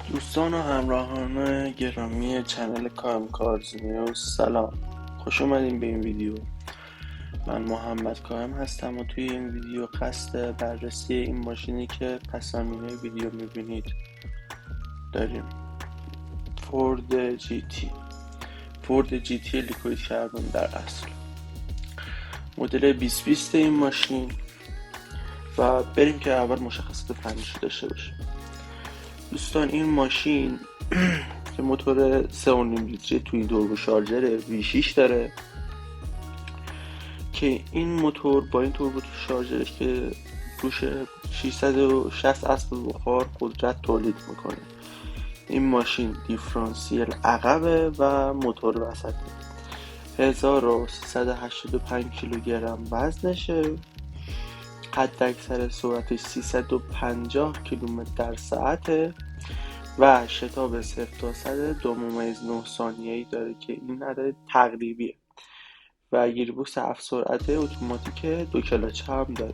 دوستان و همراهان گرامی چنل کارز نیوز، سلام، خوش اومدین به این ویدیو. من محمد کایم هستم و توی این ویدیو قصد بررسی این ماشینی که پس زمینه ویدیو میبینید داریم. فورد جی تی لیکوید کربن در اصل، مدل 2020 این ماشین. و بریم که اول مشخصات فنیش داشته باشیم. دوستان این ماشین که موتور 3.5 لیتری توی توربو شارژر V6 داره که این موتور با این توربو شارژرش که روش 660 اسب بخار قدرت تولید میکنه. این ماشین دیفرانسیل عقبه و موتور وسطه. 1385 کیلوگرم وزنشه. حد اکثر سرعتش 350 کیلومتر در ساعته و شتاب 0 تا 100 2.9 ثانیه‌ای داره که این عدد تقریبیه و گیربکس 7 سرعته اتوماتیک 2 کلاچ هم داره.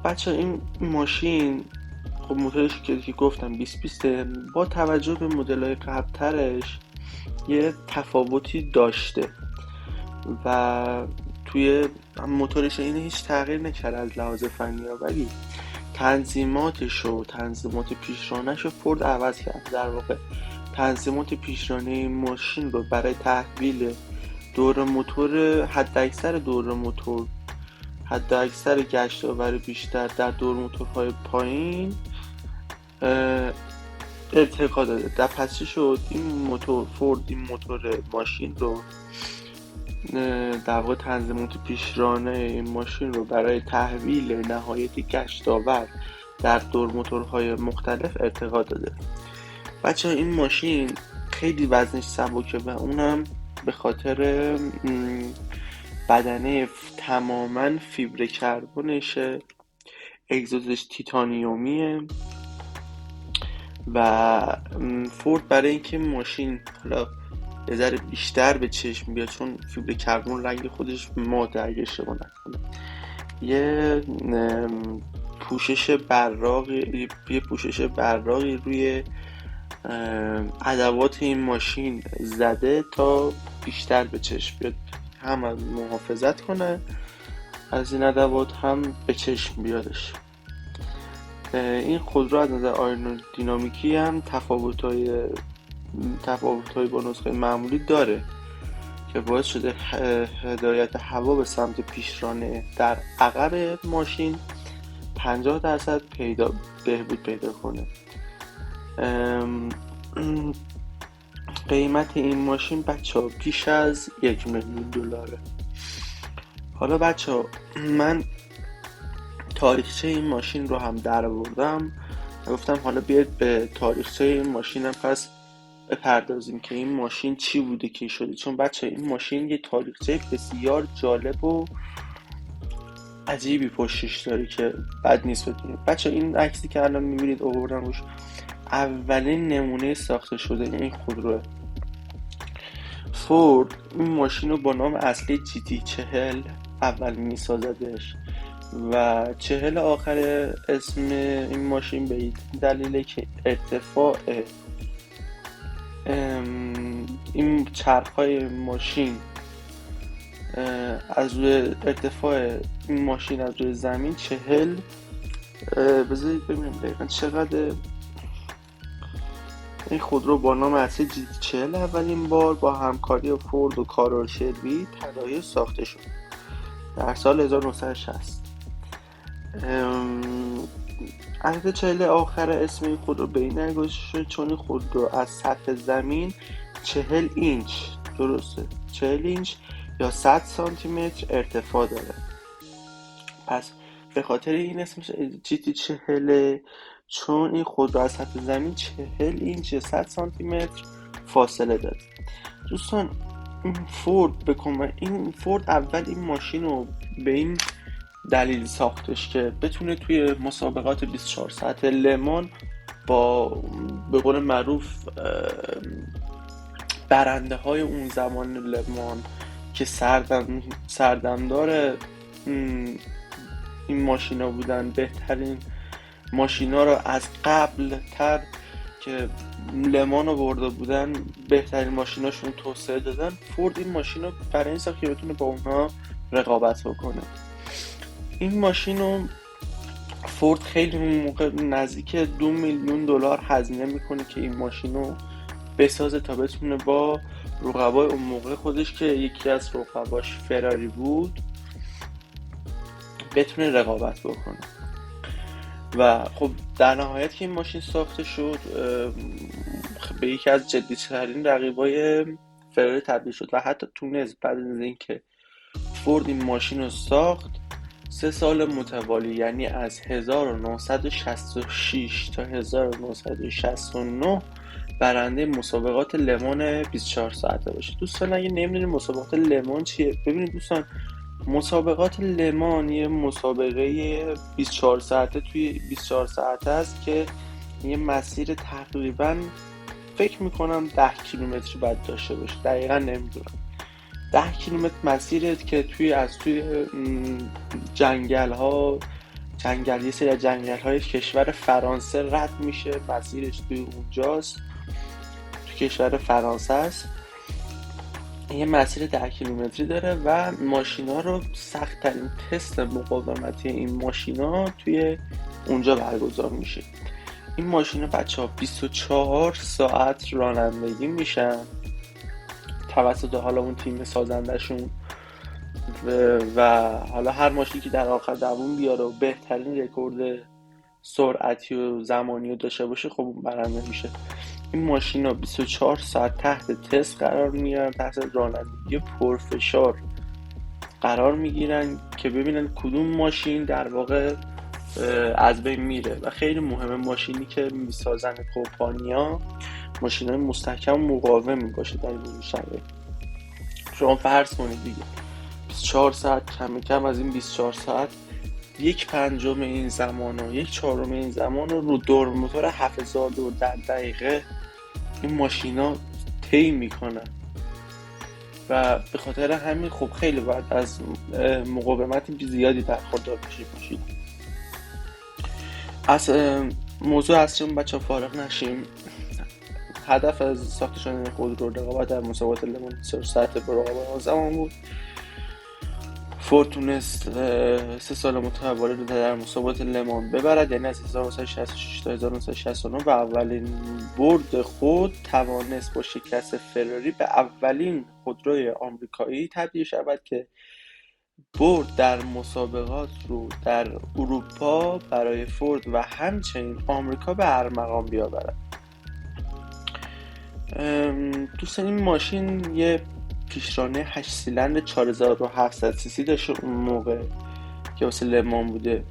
بچه این ماشین خب موتورش که گفتم 2020 با توجه به مدل‌های قبل‌ترش یه تفاوتی داشته و توی موتورش این هیچ تغییر نکرده از لحاظ فنی، ولی تنظیمات پیشرانش رو فورد عوض کرد. در واقع تنظیمات پیشرانه این ماشین رو برای تحویل دور موتور، حد اکثر گشت آور بیشتر در دور موتورهای پایین ارتقا داده. در پس چی شد؟ فورد این موتور ماشین رو در واقع تنظیمات پیشرانه این ماشین رو برای تحویل نهایت گشت آور در دور موتورهای مختلف ارتقا داده. بچه این ماشین خیلی وزنش سبکه و اونم به خاطر بدنه تماما فیبر کربنشه، اگزوزش تیتانیومیه و فورد برای اینکه ماشین حالا یه ذره بیشتر به چشم بیاد، چون فیبر کربن رنگ خودش ماده اگه اشتباه نکنه، یه پوشش براقی روی ادوات این ماشین زده تا بیشتر به چشم بیاد، هم از محافظت کنه از این ادوات، هم به چشم بیادش. این خودرو از نظر آیرودینامیکی هم تفاوت‌های با نسخه معمولی داره که باعث شده هدایت هوا به سمت پیشرانه در عقب ماشین 50% بهبود پیدا کنه. قیمت این ماشین بچه ها بیش از $1,000,000. حالا بچه ها من تاریخچه این ماشین رو هم در آوردم، گفتم حالا بیاید به تاریخچه این ماشین هم پس بپردازیم که این ماشین چی بوده که شده، چون بچه این ماشین یه تاریخچه بسیار جالب و عجیبی پشتش داره که بد نیست بدونید. بچه این عکسی که الان میبینید آوردم روش اولین نمونه ساخته شده این خودروه. فورد این ماشین رو با نام اصلی GT40 اول میسازدش و 40 آخر اسم این ماشین به این دلیله که ارتفاع این چرخ‌های ماشین از روی ارتفاع این ماشین از روی زمین 40 بذارید ببینیم دقیقا چقدر. این خودرو با نام اصلی GT40 اولین بار با همکاری فورد و کارول شلبی طراحی ساخته شد در سال 1960. عدد 40 آخر اسم این خودرو به این دلیل گذاشته شد چون این خودرو از سطح زمین 40 اینچ، درسته، 40 اینچ یا 100 سانتی متر ارتفاع داره. پس به خاطر این اسمش GT40، چون این خودرو از سطح زمین 40 اینچ یا 100 سانتی متر فاصله داره. دوستان این فورد اول این ماشین رو به این دلیل ساختش که بتونه توی مسابقات 24 ساعت لمان با به قول معروف برنده های اون زمان لمان که سردمدار این ماشینا بودن، بهترین ماشینا رو از قبل تر که لمان رو برده بودن بهترین ماشیناشون توسعه دادن. فورد این ماشین رو برای این ساخت که بتونه با اونها رقابت بکنه. این ماشین رو فورد خیلی اون موقع نزدیک $2,000,000 هزینه میکنه که این ماشین رو بسازه تا بتونه با رقبای اون موقع خودش که یکی از رقباش فراری بود بتونه رقابت بکنه. و خب در نهایت که این ماشین ساخته شد به یکی از جدی‌ترین رقیبای فراری تبدیل شد و حتی تونست بعد از اینکه فورد این ماشین رو ساخت 3 سال متوالی، یعنی از 1966 تا 1969 برنده مسابقات لمان 24 ساعته باشه. دوستان اگه نمیدونید مسابقات لمان چیه، ببینید دوستان، مسابقات لمان یه مسابقه 24 ساعته توی 24 ساعته است که یه مسیر تقریبا فکر میکنم 10 کیلومتر باید داشته باشه، دقیقا نمیدونم. 10 کیلومتر مسیره که توی یه سری از جنگل های کشور فرانسه رد میشه، مسیرش توی اونجاست، توی کشور فرانسه است. یه مسیر 10 کیلومتری داره و ماشینا رو سخت‌ترین تست مقاومتی این ماشینا توی اونجا برگزار میشه. این ماشینا بچه‌ها 24 ساعت رانندگی میشن توسط حالا اون تیم سازندشون و حالا هر ماشینی که در آخر دووم بیاره و بهترین رکورد سرعتی و زمانی رو داشته باشه خب اون برنده میشه. این ماشینا 24 ساعت تحت تست قرار میگیرن، تحت رانندگی پرفشار قرار میگیرن که ببینن کدوم ماشین در واقع از بین میره. و خیلی مهمه ماشینی که میسازن کمپانیا ماشینای مستحکم و مقاوم باشه در این شرایط. شما فرض کنید دیگه 24 ساعت کم از این 24 ساعت 1/5 این زمان و 1/4 این زمان رو دور موتور 7000 دور در دقیقه این ماشینا طی میکنن و به خاطر همین خب خیلی باید از مقاومت زیادی برخوردار باشید. از موضوع اصلیمون بچه فارغ نشیم. هدف از ساخته شدن خودرو رقابت در مسابقات لمان 24 ساعته با رقبای زمان بود. فورد تونست 3 سال متوالی رو در مسابقات لمان ببرد، یعنی از 1966 تا 1969 و اولین برد خود توانست با شکست فراری به اولین خودروی آمریکایی تبدیل شود که برد در مسابقات رو در اروپا برای فورد و همچنین آمریکا به ارمغان بیاورد. دوستان این ماشین یه پیشرانه 8 سیلندر 4700 سی سی داشته اون موقع که واسه لمان بوده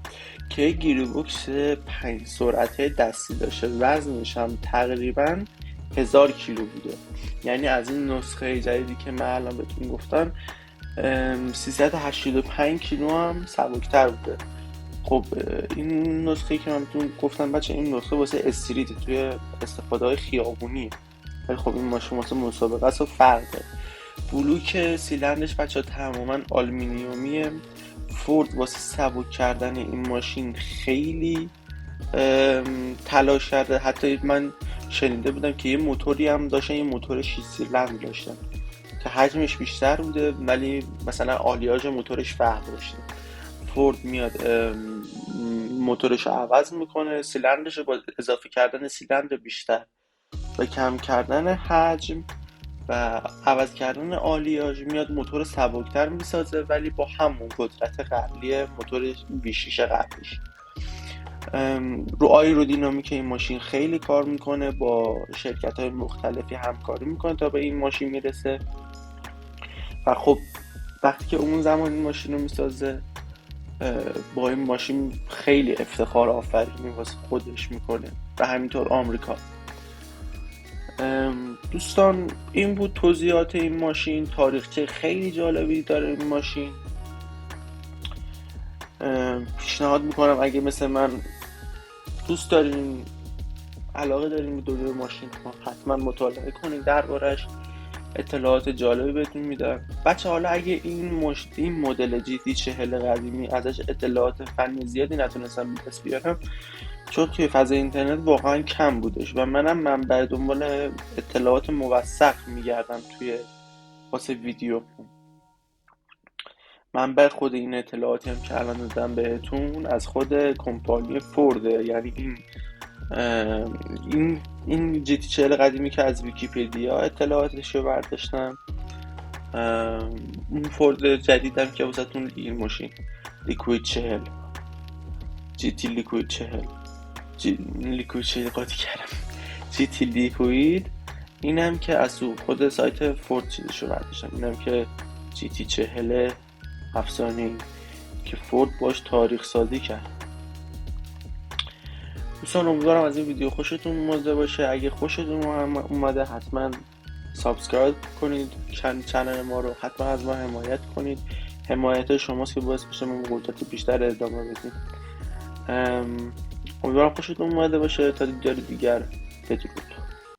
که گیربکس 5 سرعته دستی داشته، وزنش هم تقریبا 1000 کیلو بوده. یعنی از این نسخه جدیدی که من الان بهتون گفتم 385 کیلو هم سبکتر بوده. خب این نسخه‌ای که من بهتون گفتم بچه این نسخه واسه استریت توی استفاده های خیابونیه، ولی خب این ماشین واسه مسابقه است و فرق داره. بلوک سیلندرش بچه تماما آلومینیومیه. فورد واسه سبک کردن این ماشین خیلی تلاش کرده. حتی من شنیده بودم که یه موتوری هم داشتن، یه موتور 6 سیلندر داشتن که حجمش بیشتر بوده ولی مثلا آلیاژ موتورش فرق داشته. فورد میاد موتورش رو عوض میکنه، سیلندرش رو با اضافه کردن سیلندر بیشتر و کم کردن حجم و عوض کردن آلیاژ میاد موتور سبکتر میسازه ولی با همون قدرت قبلی موتور V6 قبلیش. رو آیرودینامیک این ماشین خیلی کار میکنه، با شرکت‌های مختلفی همکاری میکنه تا به این ماشین میرسه و خب وقتی که اون زمان این ماشین رو میسازه با این ماشین خیلی افتخار آفرینی واسه خودش میکنه و همینطور آمریکا. دوستان این بود توضیحات این ماشین. تاریخچه خیلی جالبی داره این ماشین. پیشنهاد میکنم اگه مثل من دوست دارین، علاقه دارین به دنیای ماشین حتما مطالعه کنین دربارش. اطلاعات جالبی بهتون میدم بچه. حالا اگه این مدل GT40 قدیمی ازش اطلاعات فنی زیادی نتونستم به دست بیارم، چون توی فضای اینترنت واقعا کم بودش و منم منبع دنبال اطلاعات موثق میگردم توی واسه ویدیو. منبع خود این اطلاعاتی هم که الان دادم بهتون از خود کمپانی فورده، یعنی این GT40 قدیمی که از ویکی‌پدیا اطلاعاتش رو برداشتم. اون فورد جدیدم که واسهتون این ماشین لیکوید 40 GT لیکوید 40 لیکوید 40 قاطی کردم GT لیکوید، اینم که از خود سایت فورد چیزشو برداشتم. اینم که GT 40 افسانه‌ای که فورد باش تاریخ سازی کرد. دوستان امیدوارم از این ویدیو خوشتون اومده باشه. اگه خوشتون اومده حتما سابسکرایب کنید چنل ما رو، حتما از ما حمایت کنید. حمایت شماست که باعث میشه ما قدرت بیشتر ادامه بدیم. امیدوارم خوشتون اومده باشه. تا دیدار دیگر، بدرود.